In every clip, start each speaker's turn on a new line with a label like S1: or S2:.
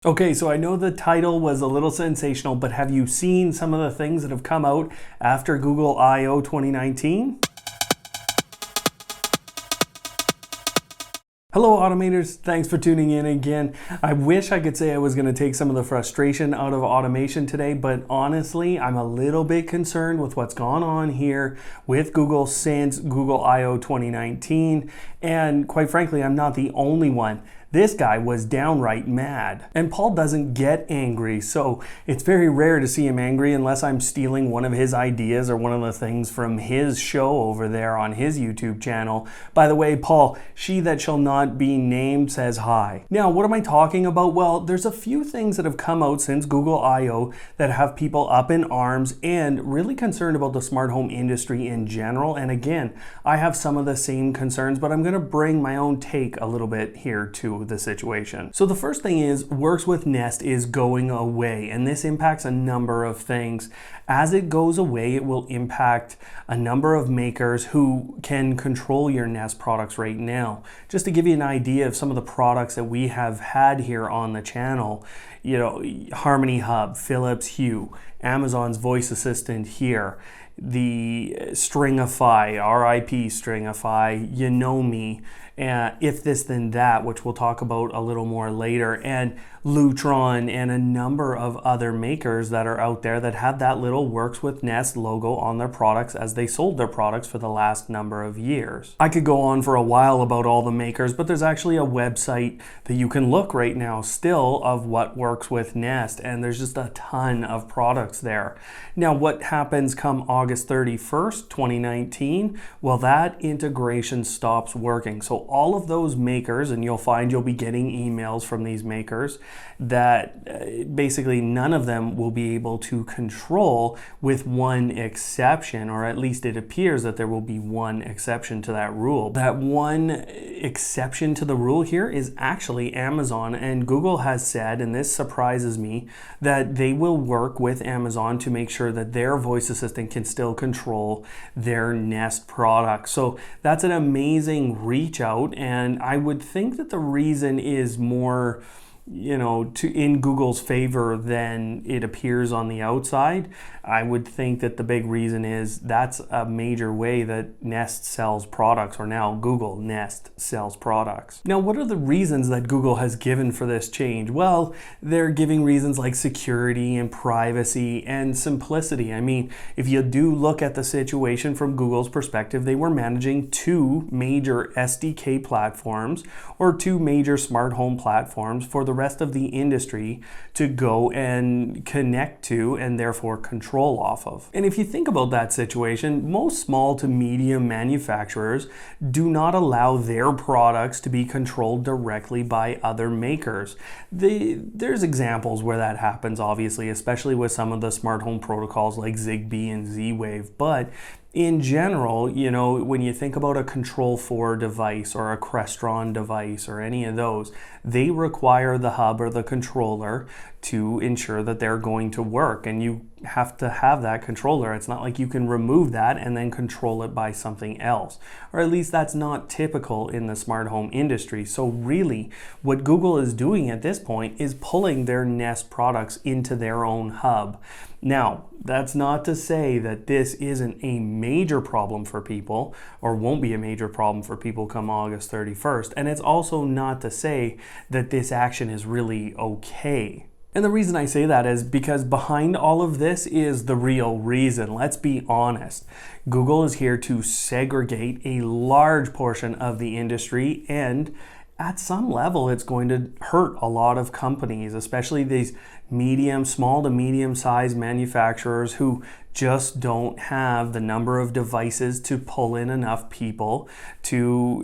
S1: Okay, so I know the title was a little sensational, but have you seen some of the things that have come out after Google I/O 2019? Hello automators, thanks for tuning in again. I wish I could say I was going to take some of the frustration out of automation today, but honestly, I'm a little bit concerned with what's gone on here with Google since Google I/O 2019, and quite frankly, I'm not the only one. This guy was downright mad. And Paul doesn't get angry, so it's very rare to see him angry unless I'm stealing one of his ideas or one of the things from his show over there on his YouTube channel. By the way, Paul, she that shall not be named says hi. Now, what am I talking about? Well, there's a few things that have come out since Google I/O that have people up in arms and really concerned about the smart home industry in general. And again, I have some of the same concerns, but I'm going to bring my own take a little bit here to the situation. So the first thing is Works with Nest is going away, and this impacts a number of things. As it goes away, it will impact a number of makers who can control your Nest products right now. Just to give you an idea of some of the products that we have had here on the channel, you know, Harmony Hub, Philips Hue, Amazon's voice assistant here, the Stringify, RIP Stringify, Yonomi, If This Then That, which we'll talk about a little more later, and Lutron, and a number of other makers that are out there that have that little Works with Nest logo on their products as they sold their products for the last number of years. I could go on for a while about all the makers, but there's actually a website that you can look right now still of what works with Nest, and there's just a ton of products there. Now, what happens come August 31st, 2019? Well, that integration stops working. So all of those makers, and you'll be getting emails from these makers, that basically none of them will be able to control, with one exception, or at least it appears that there will be one exception to that rule. That one exception to the rule here is actually Amazon, and Google has said, and this surprises me, that they will work with Amazon to make sure that their voice assistant can still control their Nest products. So that's an amazing reach out, and I would think that the reason is more, in Google's favor than it appears on the outside. I would think that the big reason is that's a major way that Nest sells products, or now Google Nest sells products. Now, what are the reasons that Google has given for this change? Well, they're giving reasons like security and privacy and simplicity. I mean, if you do look at the situation from Google's perspective, they were managing two major SDK platforms, or two major smart home platforms for the rest of the industry to go and connect to and therefore control off of. And if you think about that situation, most small to medium manufacturers do not allow their products to be controlled directly by other makers. There's examples where that happens, obviously, especially with some of the smart home protocols like Zigbee and Z-Wave, but in general, when you think about a Control4 device or a Crestron device or any of those, they require the hub or the controller to ensure that they're going to work, and you have to have that controller. It's not like you can remove that and then control it by something else, or at least that's not typical in the smart home industry. So really, what Google is doing at this point is pulling their Nest products into their own hub. Now, that's not to say that this isn't a major problem for people, or won't be a major problem for people come August 31st. And it's also not to say that this action is really okay. And the reason I say that is because behind all of this is the real reason. Let's be honest. Google is here to segregate a large portion of the industry, and at some level, it's going to hurt a lot of companies, especially these small to medium sized manufacturers who just don't have the number of devices to pull in enough people to,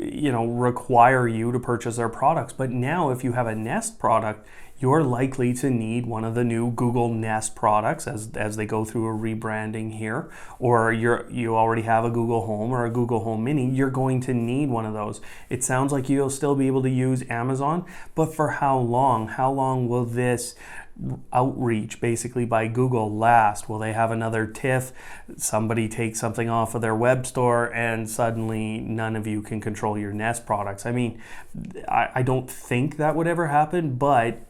S1: require you to purchase their products. But now, if you have a Nest product, you're likely to need one of the new Google Nest products as they go through a rebranding here, or you already have a Google Home or a Google Home Mini, you're going to need one of those. It sounds like you'll still be able to use Amazon, but for how long? How long will this outreach basically by Google last? Will they have another TIFF? Somebody takes something off of their web store and suddenly none of you can control your Nest products. I mean, I don't think that would ever happen, but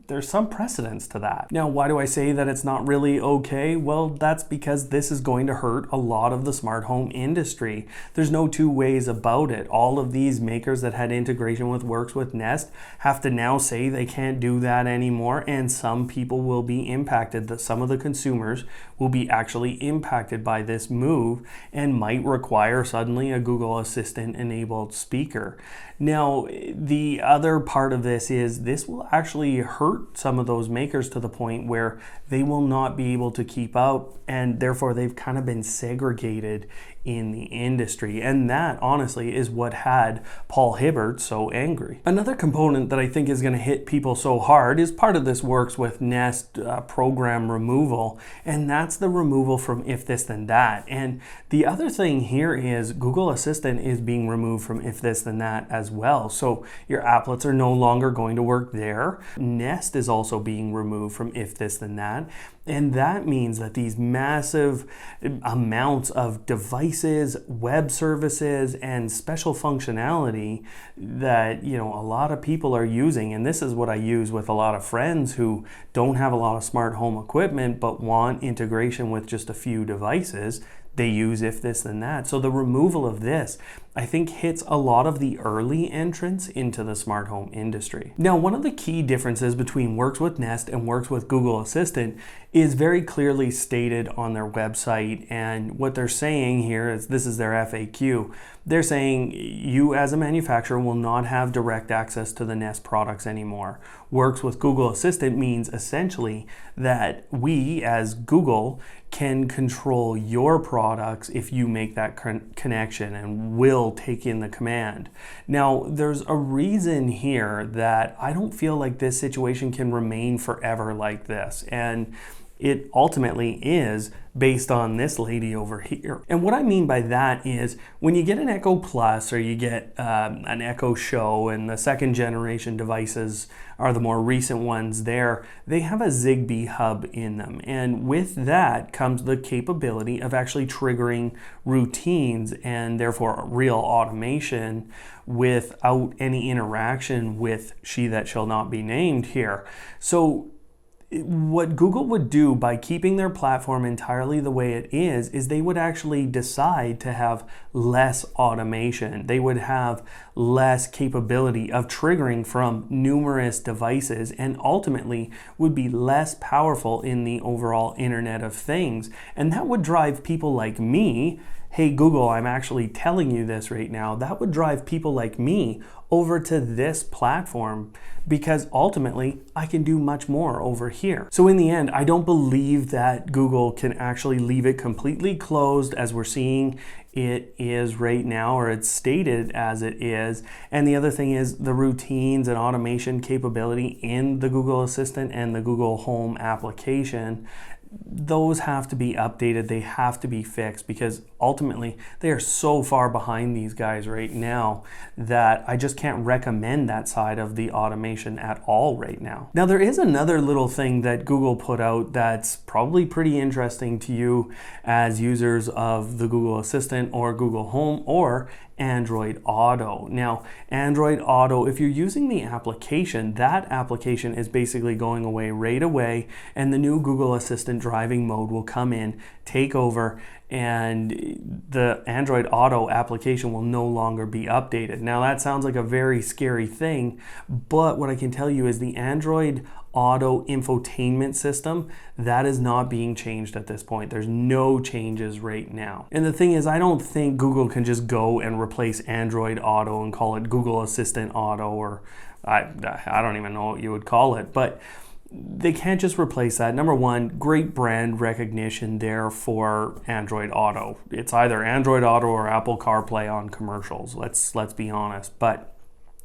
S1: there's some precedence to that. Now, why do I say that it's not really okay? Well, that's because this is going to hurt a lot of the smart home industry. There's no two ways about it. All of these makers that had integration with Works with Nest have to now say they can't do that anymore, and some people will be impacted. That some of the consumers will be actually impacted by this move and might require suddenly a Google Assistant enabled speaker. Now, the other part of this is this will actually hurt some of those makers to the point where they will not be able to keep up, and therefore they've kind of been segregated in the industry. And that honestly is what had Paul Hibbert so angry. Another component that I think is going to hit people so hard is part of this Works with Nest program removal, and that's the removal from If This Then That. And the other thing here is Google Assistant is being removed from If This Then That as well. So your applets are no longer going to work there. Nest is also being removed from If This Then That. And that means that these massive amounts of devices, web services, and special functionality that, a lot of people are using, and this is what I use with a lot of friends who don't have a lot of smart home equipment but want integration with just a few devices. They use If This Then That. So the removal of this, I think, hits a lot of the early entrants into the smart home industry. Now, one of the key differences between Works with Nest and Works with Google Assistant is very clearly stated on their website. And what they're saying here is, this is their FAQ. They're saying you as a manufacturer will not have direct access to the Nest products anymore. Works with Google Assistant means essentially that we as Google can control your products if you make that connection and will take in the command. Now, there's a reason here that I don't feel like this situation can remain forever like this. And it ultimately is based on this lady over here. And what I mean by that is when you get an Echo Plus or you get an Echo Show, and the second generation devices are the more recent ones there, they have a Zigbee hub in them. And with that comes the capability of actually triggering routines and therefore real automation without any interaction with she that shall not be named here. So what Google would do by keeping their platform entirely the way it is they would actually decide to have less automation. They would have less capability of triggering from numerous devices, and ultimately would be less powerful in the overall Internet of Things. And that would drive people like me, hey Google, I'm actually telling you this right now, that would drive people like me over to this platform, because ultimately I can do much more over here. So in the end, I don't believe that Google can actually leave it completely closed as we're seeing it is right now, or it's stated as it is. And the other thing is the routines and automation capability in the Google Assistant and the Google Home application, those have to be updated. They have to be fixed, because ultimately they are so far behind these guys right now that I just can't recommend that side of the automation at all right now. Now, there is another little thing that Google put out that's probably pretty interesting to you as users of the Google Assistant or Google Home or Android Auto. Now, Android Auto, if you're using the application, that application is basically going away right away, and the new Google Assistant driving mode will come in, take over, and the Android Auto application will no longer be updated. Now, that sounds like a very scary thing, but what I can tell you is the Android Auto infotainment system, that is not being changed at this point. There's no changes right now. And the thing is, I don't think Google can just go and replace Android Auto and call it Google Assistant Auto, or I don't even know what you would call it, but they can't just replace that. Number one, great brand recognition there for Android Auto. It's either Android Auto or Apple CarPlay on commercials. Let's be honest. But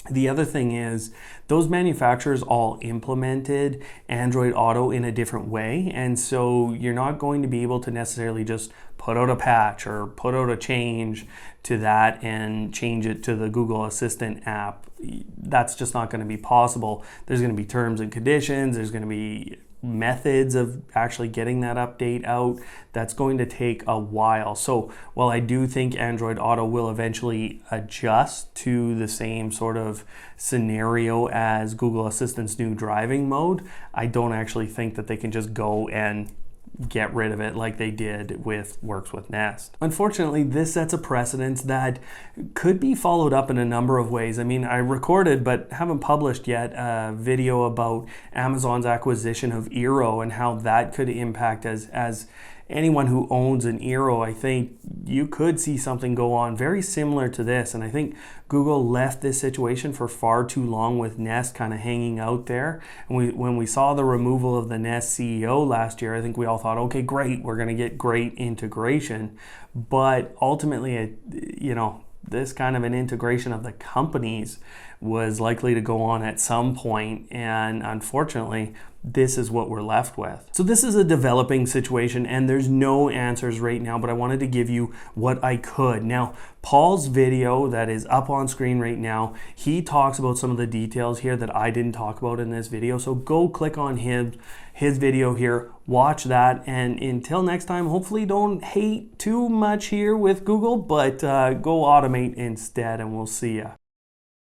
S1: the other thing is those manufacturers all implemented Android Auto in a different way. And so you're not going to be able to necessarily just put out a patch or put out a change to that and change it to the Google Assistant app. That's just not going to be possible. There's going to be terms and conditions. There's going to be methods of actually getting that update out, that's going to take a while. So while I do think Android Auto will eventually adjust to the same sort of scenario as Google Assistant's new driving mode, I don't actually think that they can just go and get rid of it like they did with Works with Nest. Unfortunately, this sets a precedent that could be followed up in a number of ways. I mean, I recorded but haven't published yet a video about Amazon's acquisition of Eero and how that could impact as anyone who owns an Eero. I think you could see something go on very similar to this, and I think Google left this situation for far too long with Nest kind of hanging out there. And when we saw the removal of the Nest CEO last year, I think we all thought, okay, great, we're going to get great integration. But ultimately, this kind of an integration of the companies was likely to go on at some point, and unfortunately, this is what we're left with. So this is a developing situation, and there's no answers right now, but I wanted to give you what I could. Now, Paul's video that is up on screen right now, he talks about some of the details here that I didn't talk about in this video, so go click on his video here, watch that, and until next time, hopefully don't hate too much here with Google, but go automate instead, and we'll see ya.